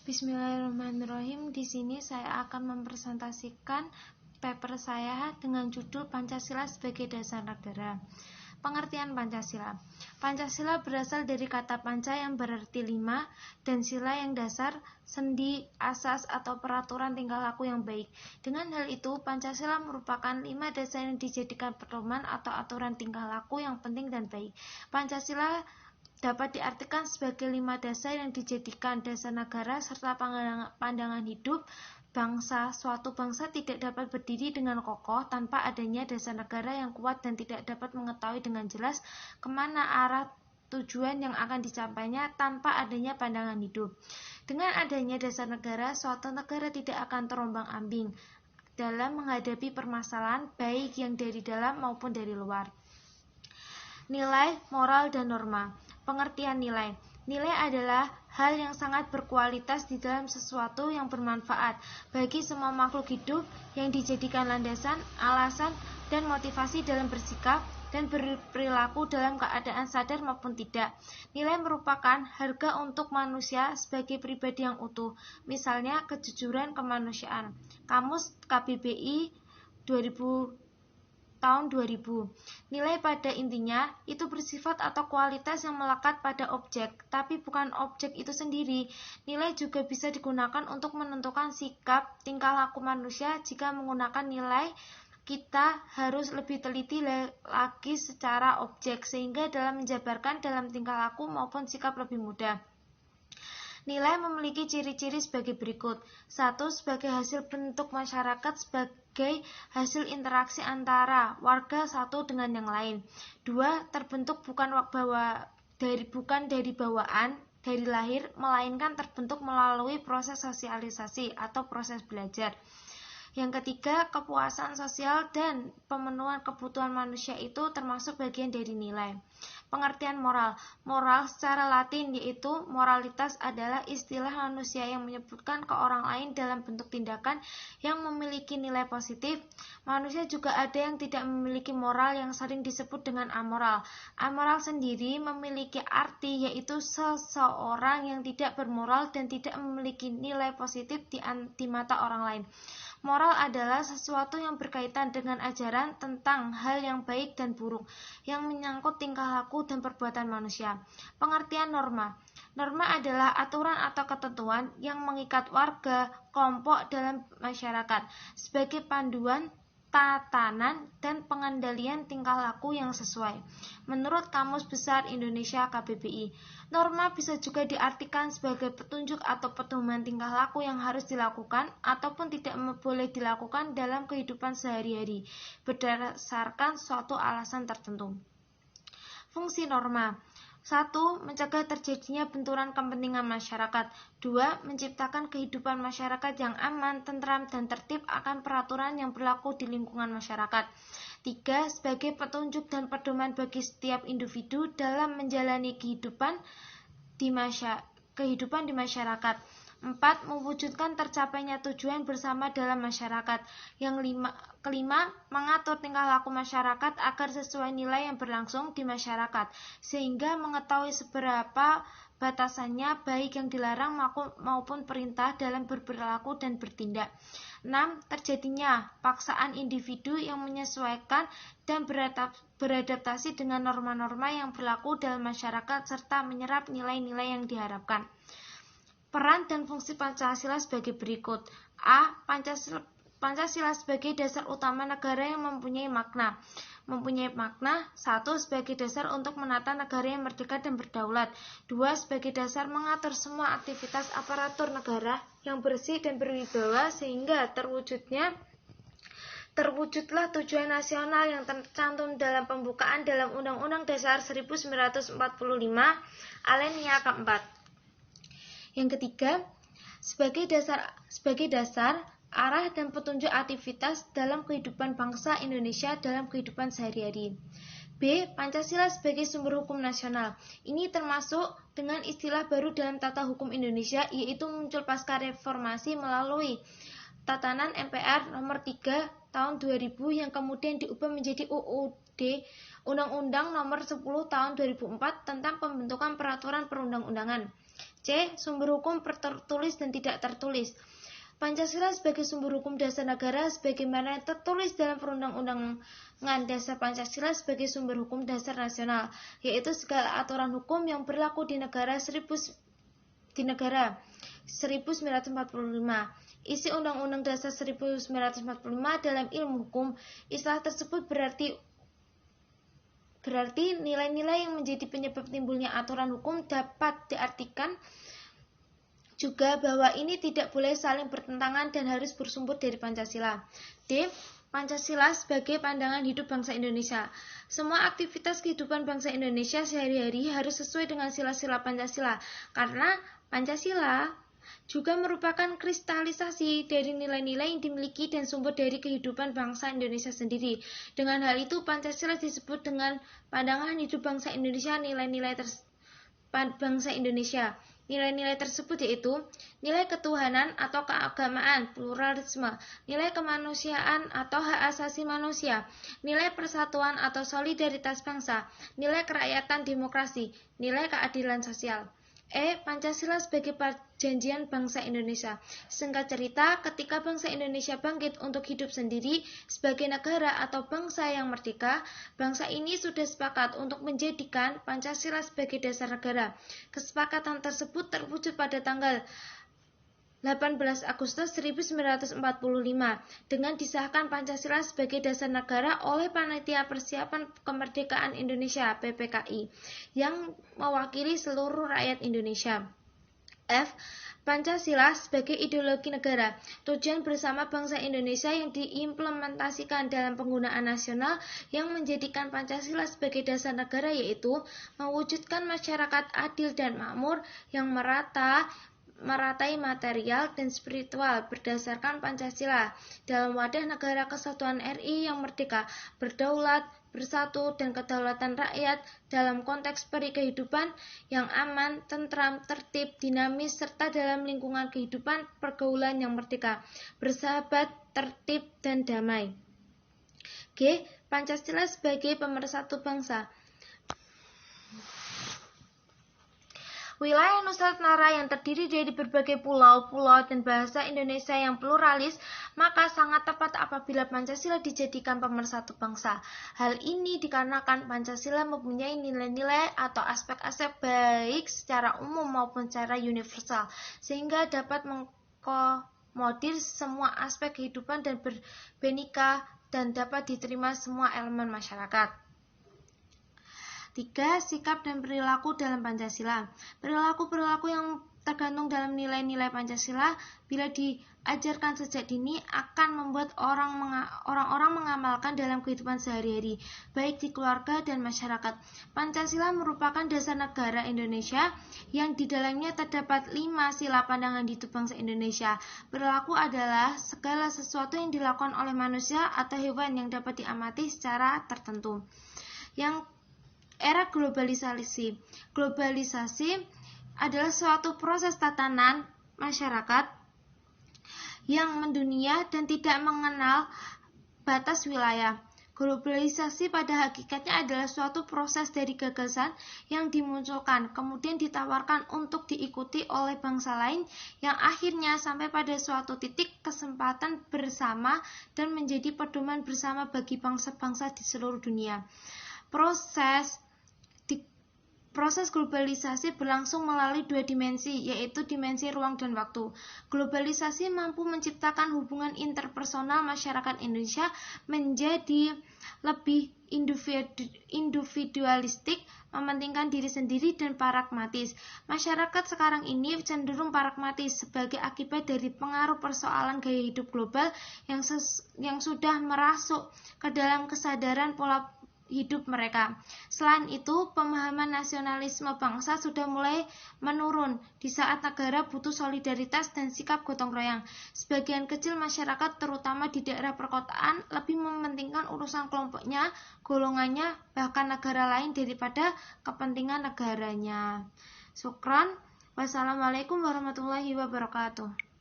Bismillahirrahmanirrahim. Di sini saya akan mempresentasikan paper saya dengan judul Pancasila sebagai dasar negara. Pengertian Pancasila. Pancasila berasal dari kata panca yang berarti 5 dan sila yang dasar, sendi, asas atau peraturan tingkah laku yang baik. Dengan hal itu, Pancasila merupakan 5 dasar yang dijadikan pedoman atau aturan tingkah laku yang penting dan baik. Pancasila dapat diartikan sebagai 5 dasar yang dijadikan dasar negara serta pandangan hidup bangsa. Suatu bangsa tidak dapat berdiri dengan kokoh tanpa adanya dasar negara yang kuat dan tidak dapat mengetahui dengan jelas kemana arah tujuan yang akan dicapainya tanpa adanya pandangan hidup. Dengan adanya dasar negara, suatu negara tidak akan terombang-ambing dalam menghadapi permasalahan baik yang dari dalam maupun dari luar. Nilai, moral, dan norma. Pengertian nilai. Nilai adalah hal yang sangat berkualitas di dalam sesuatu yang bermanfaat bagi semua makhluk hidup yang dijadikan landasan, alasan, dan motivasi dalam bersikap dan berperilaku dalam keadaan sadar maupun tidak. Nilai merupakan harga untuk manusia sebagai pribadi yang utuh, misalnya kejujuran kemanusiaan. Kamus KBBI 2000 tahun 2000. Nilai pada intinya itu bersifat atau kualitas yang melekat pada objek, tapi bukan objek itu sendiri. Nilai juga bisa digunakan untuk menentukan sikap, tingkah laku manusia. Jika menggunakan nilai, kita harus lebih teliti lagi secara objek, sehingga dalam menjabarkan dalam tingkah laku maupun sikap lebih mudah. Nilai memiliki ciri-ciri sebagai berikut. 1. Sebagai hasil bentuk masyarakat sebagai hasil interaksi antara warga satu dengan yang lain. 2. Terbentuk bukan dari bawaan, dari lahir, melainkan terbentuk melalui proses sosialisasi atau proses belajar. Yang ketiga, kepuasan sosial dan pemenuhan kebutuhan manusia itu termasuk bagian dari nilai. Pengertian moral. Moral secara Latin yaitu moralitas adalah istilah manusia yang menyebutkan ke orang lain dalam bentuk tindakan yang memiliki nilai positif. Manusia juga ada yang tidak memiliki moral yang sering disebut dengan amoral. Amoral sendiri memiliki arti yaitu seseorang yang tidak bermoral dan tidak memiliki nilai positif di mata orang lain. Moral adalah sesuatu yang berkaitan dengan ajaran tentang hal yang baik dan buruk, yang menyangkut tingkah laku dan perbuatan manusia. Pengertian norma. Norma adalah aturan atau ketentuan yang mengikat warga, kelompok dalam masyarakat, sebagai panduan tatanan dan pengendalian tingkah laku yang sesuai. Menurut Kamus Besar Indonesia KBBI, norma bisa juga diartikan sebagai petunjuk atau pedoman tingkah laku yang harus dilakukan ataupun tidak boleh dilakukan dalam kehidupan sehari-hari berdasarkan suatu alasan tertentu. Fungsi norma. 1. Mencegah terjadinya benturan kepentingan masyarakat. 2. Menciptakan kehidupan masyarakat yang aman, tentram, dan tertib akan peraturan yang berlaku di lingkungan masyarakat. 3. Sebagai petunjuk dan pedoman bagi setiap individu dalam menjalani kehidupan di masyarakat. 4. Mewujudkan tercapainya tujuan bersama dalam masyarakat. Yang kelima, mengatur tingkah laku masyarakat agar sesuai nilai yang berlangsung di masyarakat, sehingga mengetahui seberapa batasannya baik yang dilarang maupun perintah dalam berperilaku dan bertindak. 6. Terjadinya paksaan individu yang menyesuaikan dan beradaptasi dengan norma-norma yang berlaku dalam masyarakat serta menyerap nilai-nilai yang diharapkan. Peran dan fungsi Pancasila sebagai berikut. A. Pancasila sebagai dasar utama negara yang mempunyai makna. 1. Sebagai dasar untuk menata negara yang merdeka dan berdaulat. 2. Sebagai dasar mengatur semua aktivitas aparatur negara yang bersih dan berwibawa sehingga terwujudlah tujuan nasional yang tercantum dalam pembukaan dalam Undang-Undang Dasar 1945 alinea keempat. Yang ketiga, sebagai dasar arah dan petunjuk aktivitas dalam kehidupan bangsa Indonesia dalam kehidupan sehari-hari. B. Pancasila sebagai sumber hukum nasional. Ini termasuk dengan istilah baru dalam tata hukum Indonesia, yaitu muncul pasca reformasi melalui tatanan MPR nomor 3 tahun 2000 yang kemudian diubah menjadi UUD Undang-Undang nomor 10 tahun 2004 tentang pembentukan peraturan perundang-undangan. C. Sumber hukum tertulis dan tidak tertulis. Pancasila sebagai sumber hukum dasar negara sebagaimana tertulis dalam Perundang-undangan Dasar Pancasila sebagai sumber hukum dasar nasional, yaitu segala aturan hukum yang berlaku di negara 1945. Isi Undang-Undang Dasar 1945 dalam ilmu hukum, istilah tersebut berarti nilai-nilai yang menjadi penyebab timbulnya aturan hukum dapat diartikan juga bahwa ini tidak boleh saling bertentangan dan harus bersumber dari Pancasila. D. Pancasila sebagai pandangan hidup bangsa Indonesia. Semua aktivitas kehidupan bangsa Indonesia sehari-hari harus sesuai dengan sila-sila Pancasila, karena Pancasila juga merupakan kristalisasi dari nilai-nilai yang dimiliki dan sumber dari kehidupan bangsa Indonesia sendiri. Dengan hal itu, Pancasila disebut dengan pandangan hidup bangsa Indonesia, bangsa Indonesia. Nilai-nilai tersebut yaitu nilai ketuhanan atau keagamaan, pluralisme, nilai kemanusiaan atau hak asasi manusia, nilai persatuan atau solidaritas bangsa, nilai kerakyatan demokrasi, nilai keadilan sosial. E. Pancasila sebagai perjanjian bangsa Indonesia. Singkat cerita, ketika bangsa Indonesia bangkit untuk hidup sendiri sebagai negara atau bangsa yang merdeka, bangsa ini sudah sepakat untuk menjadikan Pancasila sebagai dasar negara. Kesepakatan tersebut terwujud pada tanggal 18 Agustus 1945 dengan disahkan Pancasila sebagai dasar negara oleh Panitia Persiapan Kemerdekaan Indonesia (PPKI) yang mewakili seluruh rakyat Indonesia. F. Pancasila sebagai ideologi negara. Tujuan bersama bangsa Indonesia yang diimplementasikan dalam penggunaan nasional yang menjadikan Pancasila sebagai dasar negara yaitu mewujudkan masyarakat adil dan makmur yang meratai material dan spiritual berdasarkan Pancasila dalam wadah negara kesatuan RI yang merdeka, berdaulat, bersatu, dan kedaulatan rakyat dalam konteks kehidupan yang aman, tentram, tertib, dinamis, serta dalam lingkungan kehidupan pergaulan yang merdeka, bersahabat, tertib, dan damai. G. Pancasila sebagai pemersatu bangsa. Wilayah Nusantara yang terdiri dari berbagai pulau-pulau dan bahasa Indonesia yang pluralis, maka sangat tepat apabila Pancasila dijadikan pemersatu bangsa. Hal ini dikarenakan Pancasila mempunyai nilai-nilai atau aspek-aspek baik secara umum maupun secara universal, sehingga dapat mengakomodir semua aspek kehidupan dan berbineka dan dapat diterima semua elemen masyarakat. 3. Sikap dan perilaku dalam Pancasila. Perilaku-perilaku yang tergantung dalam nilai-nilai Pancasila bila diajarkan sejak dini akan membuat orang-orang mengamalkan dalam kehidupan sehari-hari, baik di keluarga dan masyarakat. Pancasila merupakan dasar negara Indonesia yang di dalamnya terdapat 5 sila pandangan hidup bangsa Indonesia. Perilaku adalah segala sesuatu yang dilakukan oleh manusia atau hewan yang dapat diamati secara tertentu. Yang era globalisasi. Globalisasi adalah suatu proses tatanan masyarakat yang mendunia dan tidak mengenal batas wilayah. Globalisasi pada hakikatnya adalah suatu proses dari gagasan yang dimunculkan, kemudian ditawarkan untuk diikuti oleh bangsa lain yang akhirnya sampai pada suatu titik kesempatan bersama dan menjadi pedoman bersama bagi bangsa-bangsa di seluruh dunia. Proses globalisasi berlangsung melalui 2 dimensi, yaitu dimensi ruang dan waktu. Globalisasi mampu menciptakan hubungan interpersonal masyarakat Indonesia menjadi lebih individualistik, mementingkan diri sendiri dan pragmatis. Masyarakat sekarang ini cenderung pragmatis sebagai akibat dari pengaruh persoalan gaya hidup global yang sudah merasuk ke dalam kesadaran pola hidup mereka. Selain itu, pemahaman nasionalisme bangsa sudah mulai menurun di saat negara butuh solidaritas dan sikap gotong royong. Sebagian kecil masyarakat, terutama di daerah perkotaan, lebih mementingkan urusan kelompoknya, golongannya, bahkan negara lain daripada kepentingan negaranya. Syukran. Wassalamualaikum warahmatullahi wabarakatuh.